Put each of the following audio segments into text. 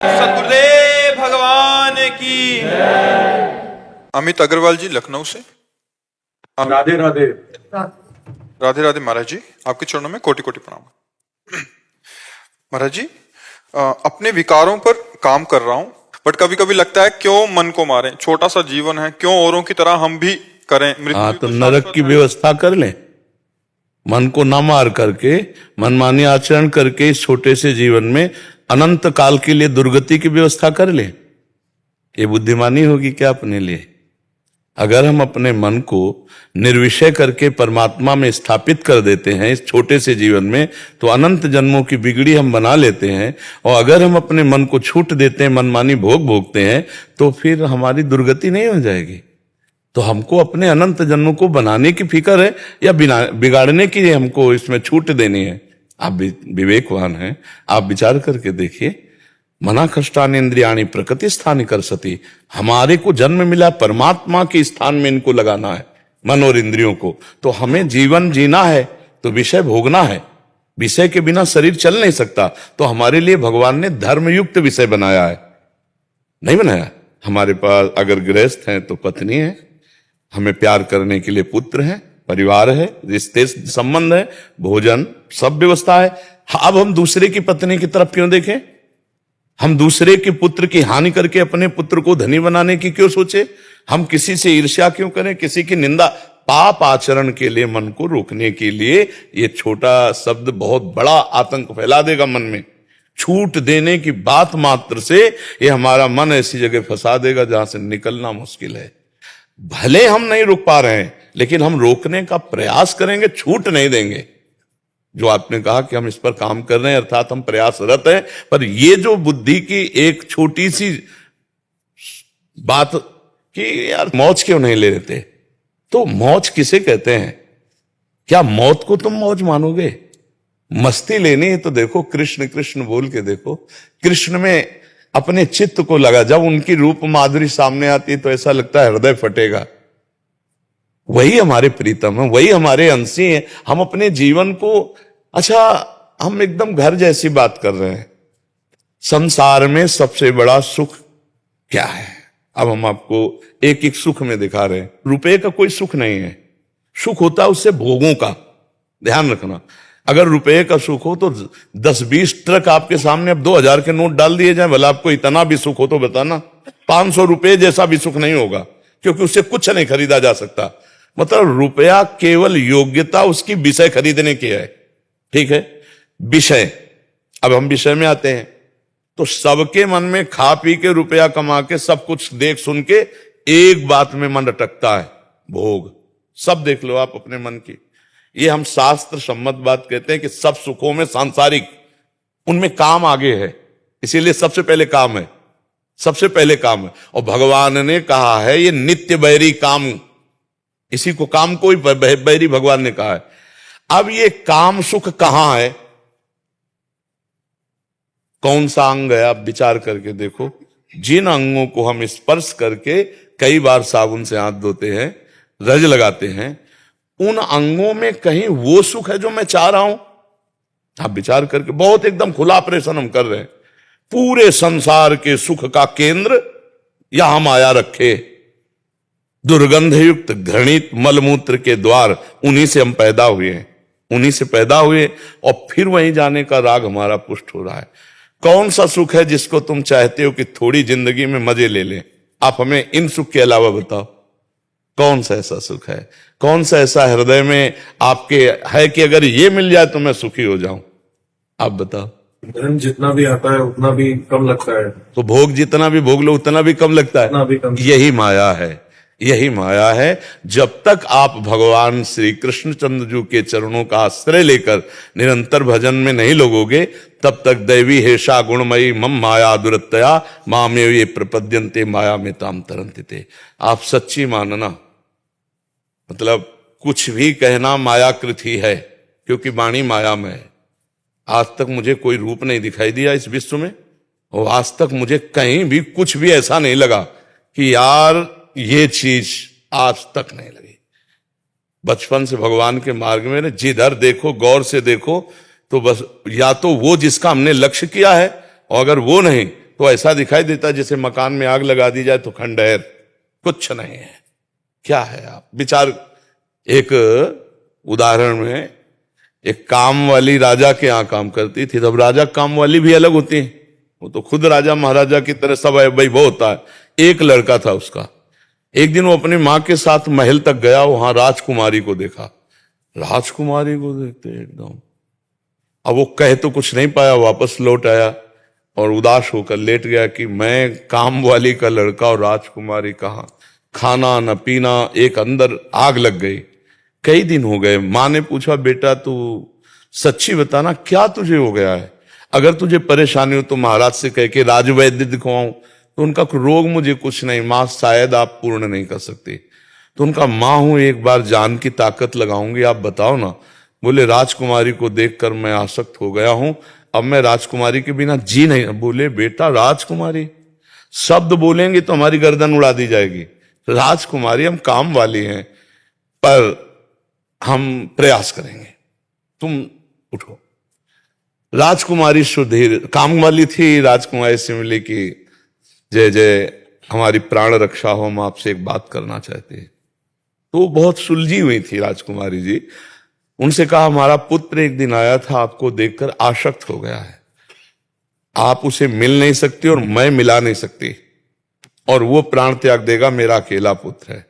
सतगुरुदेव भगवान की। अमित अग्रवाल जी लखनऊ से। राधे राधे। राधे राधे महाराज जी, आपके चरणों में कोटि कोटि प्रणाम। महाराज जी, अपने विकारों पर काम कर रहा हूं, बट कभी कभी लगता है क्यों मन को मारें, छोटा सा जीवन है, क्यों औरों की तरह हम भी करें। हाँ, तो नरक की व्यवस्था कर लें। मन को ना मार करके, मनमानी आचरण करके इस छोटे से जीवन में अनंत काल के लिए दुर्गति की व्यवस्था कर लें। ये बुद्धिमानी होगी क्या अपने लिए? अगर हम अपने मन को निर्विषय करके परमात्मा में स्थापित कर देते हैं इस छोटे से जीवन में, तो अनंत जन्मों की बिगड़ी हम बना लेते हैं। और अगर हम अपने मन को छूट देते हैं, मनमानी भोग भोगते हैं, तो फिर हमारी दुर्गति नहीं हो जाएगी। तो हमको अपने अनंत जन्मों को बनाने की फिक्र है या बिगाड़ने की हमको इसमें छूट देनी है? आप विवेकवान हैं, आप विचार करके देखिए। मना कष्टानि इंद्रियाणि प्रकृति स्थानि करसति। हमारे को जन्म मिला परमात्मा के स्थान में इनको लगाना है, मन और इंद्रियों को। तो हमें जीवन जीना है तो विषय भोगना है। विषय के बिना शरीर चल नहीं सकता। तो हमारे लिए भगवान ने धर्मयुक्त विषय बनाया है, नहीं बनाया? हमारे पास अगर गृहस्थ हैं तो पत्नी है, हमें प्यार करने के लिए पुत्र है, परिवार है, रिश्ते संबंध है, भोजन, सब व्यवस्था है। अब हम दूसरे की पत्नी की तरफ क्यों देखें? हम दूसरे के पुत्र की हानि करके अपने पुत्र को धनी बनाने की क्यों सोचे? हम किसी से ईर्ष्या क्यों करें, किसी की निंदा? पाप आचरण के लिए मन को रोकने के लिए ये छोटा शब्द बहुत बड़ा आतंक फैला देगा मन में। छूट देने की बात मात्र से ये हमारा मन ऐसी जगह फंसा देगा जहां से निकलना मुश्किल है। भले हम नहीं रोक पा रहे हैं, लेकिन हम रोकने का प्रयास करेंगे, छूट नहीं देंगे। जो आपने कहा कि हम इस पर काम कर रहे हैं, अर्थात हम प्रयासरत हैं। पर ये जो बुद्धि की एक छोटी सी बात कि यार मौज क्यों नहीं ले लेते, तो मौज किसे कहते हैं? क्या मौत को तुम मौज मानोगे? मस्ती लेनी है तो देखो, कृष्ण कृष्ण बोल के देखो, कृष्ण में अपने चित्त को लगा। जब उनकी रूप माधुरी सामने आती है तो ऐसा लगता है हृदय फटेगा। वही हमारे प्रीतम है, वही हमारे अंशी हैं। हम अपने जीवन को, अच्छा, हम एकदम घर जैसी बात कर रहे हैं। संसार में सबसे बड़ा सुख क्या है? अब हम आपको एक एक सुख में दिखा रहे हैं। रुपए का कोई सुख नहीं है। सुख होता है उससे भोगों का, ध्यान रखना। अगर रुपए का सुख हो तो 10-20 ट्रक आपके सामने अब 2000 के नोट डाल दिए जाए, भला आपको इतना भी सुख हो तो बताना। 500 रुपए जैसा भी सुख नहीं होगा, क्योंकि उससे कुछ नहीं खरीदा जा सकता। मतलब रुपया केवल योग्यता उसकी विषय खरीदने की है, ठीक है? विषय। अब हम विषय में आते हैं तो सबके मन में खा पी के, रुपया कमा के, सब कुछ देख सुन के एक बात में मन अटकता है, भोग। सब देख लो आप अपने मन की। ये हम शास्त्र सम्मत बात कहते हैं कि सब सुखों में सांसारिक, उनमें काम आगे है, इसीलिए सबसे पहले काम है, सबसे पहले काम है। और भगवान ने कहा है ये नित्य बैरी काम, इसी को काम को ही बैरी भगवान ने कहा है। अब ये काम सुख कहां है? कौन सा अंग है? आप विचार करके देखो। जिन अंगों को हम स्पर्श करके कई बार साबुन से हाथ धोते हैं, रज लगाते हैं, उन अंगों में कहीं वो सुख है जो मैं चाह रहा हूं? आप विचार करके, बहुत एकदम खुला प्रश्न हम कर रहे हैं। पूरे संसार के सुख का केंद्र यहां माया रखे। दुर्गंधयुक्त घृणित मलमूत्र के द्वार, उन्हीं से हम पैदा हुए हैं, उन्हीं से पैदा हुए, और फिर वहीं जाने का राग हमारा पुष्ट हो रहा है। कौन सा सुख है जिसको तुम चाहते हो कि थोड़ी जिंदगी में मजे ले लें? आप हमें इन सुख के अलावा बताओ, कौन सा ऐसा सुख है? कौन सा ऐसा हृदय में आपके है कि अगर ये मिल जाए तो मैं सुखी हो जाऊं? आप बताओ। धन जितना भी आता है उतना भी कम लगता है। तो भोग जितना भी भोग लो उतना भी कम लगता है। भी कम। यही माया है, यही माया है। जब तक आप भगवान श्री कृष्णचंद्र जी के चरणों का आश्रय लेकर निरंतर भजन में नहीं लगोगे, तब तक दैवी हेषा गुणमयी मम माया दुरत्तया मामेव ये प्रपद्यन्ते माया में ताम तरन्ते। आप सच्ची मानना, मतलब कुछ भी कहना मायाकृत ही है, क्योंकि वाणी माया में है। आज तक मुझे कोई रूप नहीं दिखाई दिया इस विश्व में, और आज तक मुझे कहीं भी कुछ भी ऐसा नहीं लगा कि यार ये चीज आज तक नहीं लगी। बचपन से भगवान के मार्ग में जिधर देखो गौर से देखो, तो बस या तो वो जिसका हमने लक्ष्य किया है, और अगर वो नहीं तो ऐसा दिखाई देता जैसे मकान में आग लगा दी जाए तो खंडहर, कुछ नहीं है। क्या है आप विचार। एक उदाहरण में एक काम वाली राजा के यहाँ काम करती थी। तब राजा काम वाली भी अलग होती है, वो तो खुद राजा महाराजा की तरह सब वैभव होता है। एक लड़का था उसका। एक दिन वो अपनी माँ के साथ महल तक गया, वहां राजकुमारी को देखा। राजकुमारी को देखते एकदम, अब वो कह तो कुछ नहीं पाया, वापस लौट आया और उदास होकर लेट गया कि मैं काम वाली का लड़का और राजकुमारी कहाँ, खाना न पीना, एक अंदर आग लग गई। कई दिन हो गए। माँ ने पूछा, बेटा तू सच्ची बताना क्या तुझे हो गया है, अगर तुझे परेशानी हो तो महाराज से कह के राजवैद्य दिखवाऊं। तो उनका रोग मुझे कुछ नहीं माँ, शायद आप पूर्ण नहीं कर सकते। तो उनका माँ हूं, एक बार जान की ताकत लगाऊंगी, आप बताओ ना। बोले राजकुमारी को देखकर मैं आसक्त हो गया हूं, अब मैं राजकुमारी के बिना जी नहीं। बोले बेटा राजकुमारी, शब्द बोलेंगे तो हमारी गर्दन उड़ा दी जाएगी। राजकुमारी हम काम वाली हैं, पर हम प्रयास करेंगे, तुम उठो। राजकुमारी सुधीर काम वाली थी। राजकुमारी से मिली कि जय जय, हमारी प्राण रक्षा हो, हम आपसे एक बात करना चाहते हैं। तो बहुत सुलझी हुई थी राजकुमारी जी। उनसे कहा, हमारा पुत्र एक दिन आया था, आपको देखकर आसक्त हो गया है, आप उसे मिल नहीं सकती और मैं मिला नहीं सकती, और वो प्राण त्याग देगा, मेरा अकेला पुत्र है।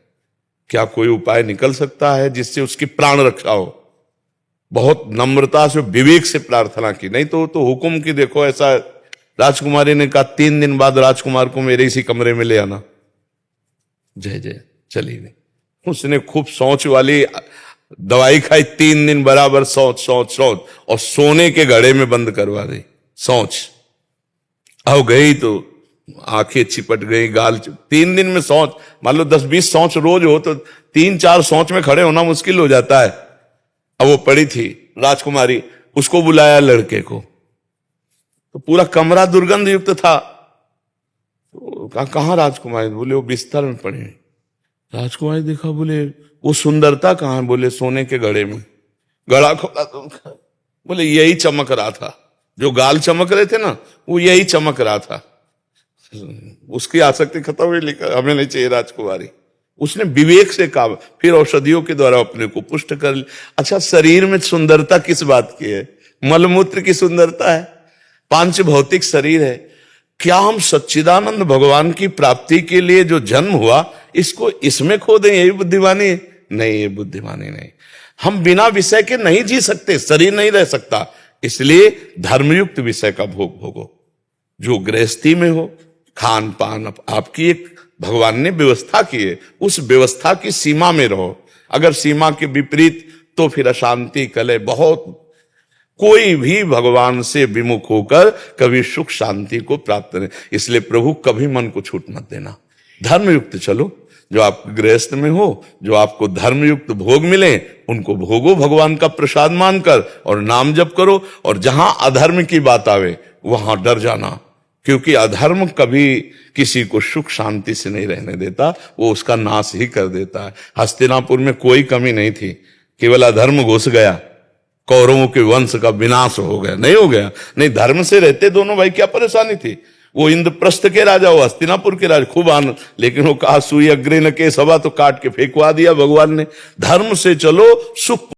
क्या कोई उपाय निकल सकता है जिससे उसकी प्राण रक्षा हो? बहुत नम्रता से विवेक से प्रार्थना की, नहीं तो हुक्म की देखो ऐसा। राजकुमारी ने कहा 3 दिन बाद राजकुमार को मेरे इसी कमरे में ले आना। जय जय चली गई। उसने खूब सोच वाली दवाई खाई, 3 दिन बराबर सोच, और सोने के घड़े में बंद करवा दी सोच। अब गई तो आंखें चिपट गई, गाल 3 दिन में सोच, मान लो 10-20 सोच रोज हो तो 3-4 सोच में खड़े होना मुश्किल हो जाता है। अब वो पड़ी थी राजकुमारी, उसको बुलाया लड़के को, तो पूरा कमरा दुर्गंध युक्त था। तो कहा कहां राजकुमारी? बोले वो बिस्तर में पड़ी। राजकुमारी देखा, बोले वो सुंदरता कहां है? बोले सोने के घड़े में। गड़ा खोला तो बोले यही चमक रहा था, जो गाल चमक रहे थे ना, वो यही चमक रहा था। उसकी आसक्ति खत्म हुई, लिखा हमें नहीं चाहिए राजकुमारी। उसने विवेक से कहा, फिर औषधियों के द्वारा अपने को पुष्ट कर लिया। अच्छा, शरीर में सुंदरता किस बात की है? मलमूत्र की सुंदरता है, पांच भौतिक शरीर है। क्या हम सच्चिदानंद भगवान की प्राप्ति के लिए जो जन्म हुआ, इसको इसमें खो दें, यही बुद्धिमानी है? नहीं, ये बुद्धिमानी नहीं। हम बिना विषय के नहीं जी सकते, शरीर नहीं रह सकता। इसलिए धर्मयुक्त विषय का भोग भोगो, जो गृहस्थी में हो। खान पान आपकी एक भगवान ने व्यवस्था की है, उस व्यवस्था की सीमा में रहो। अगर सीमा के विपरीत तो फिर अशांति, कलह बहुत। कोई भी भगवान से विमुख होकर कभी सुख शांति को प्राप्त नहीं। इसलिए प्रभु कभी मन को छूट मत देना, धर्मयुक्त चलो। जो आप गृहस्थ में हो, जो आपको धर्मयुक्त भोग मिले, उनको भोगो भगवान का प्रसाद मानकर, और नाम जप करो। और जहां अधर्म की बात आवे वहां डर जाना, क्योंकि अधर्म कभी किसी को सुख शांति से नहीं रहने देता, वो उसका नाश ही कर देता है। हस्तिनापुर में कोई कमी नहीं थी, केवल अधर्म घुस गया, कौरवों के वंश का विनाश हो गया। नहीं हो गया, नहीं धर्म से रहते दोनों भाई, क्या परेशानी थी? वो इंद्रप्रस्थ के राजा, वो हस्तिनापुर के राजा, खूब आनंद। लेकिन वो कहा सुई अग्रे न के सभा, तो काट के फेंकवा दिया भगवान ने। धर्म से चलो, सुख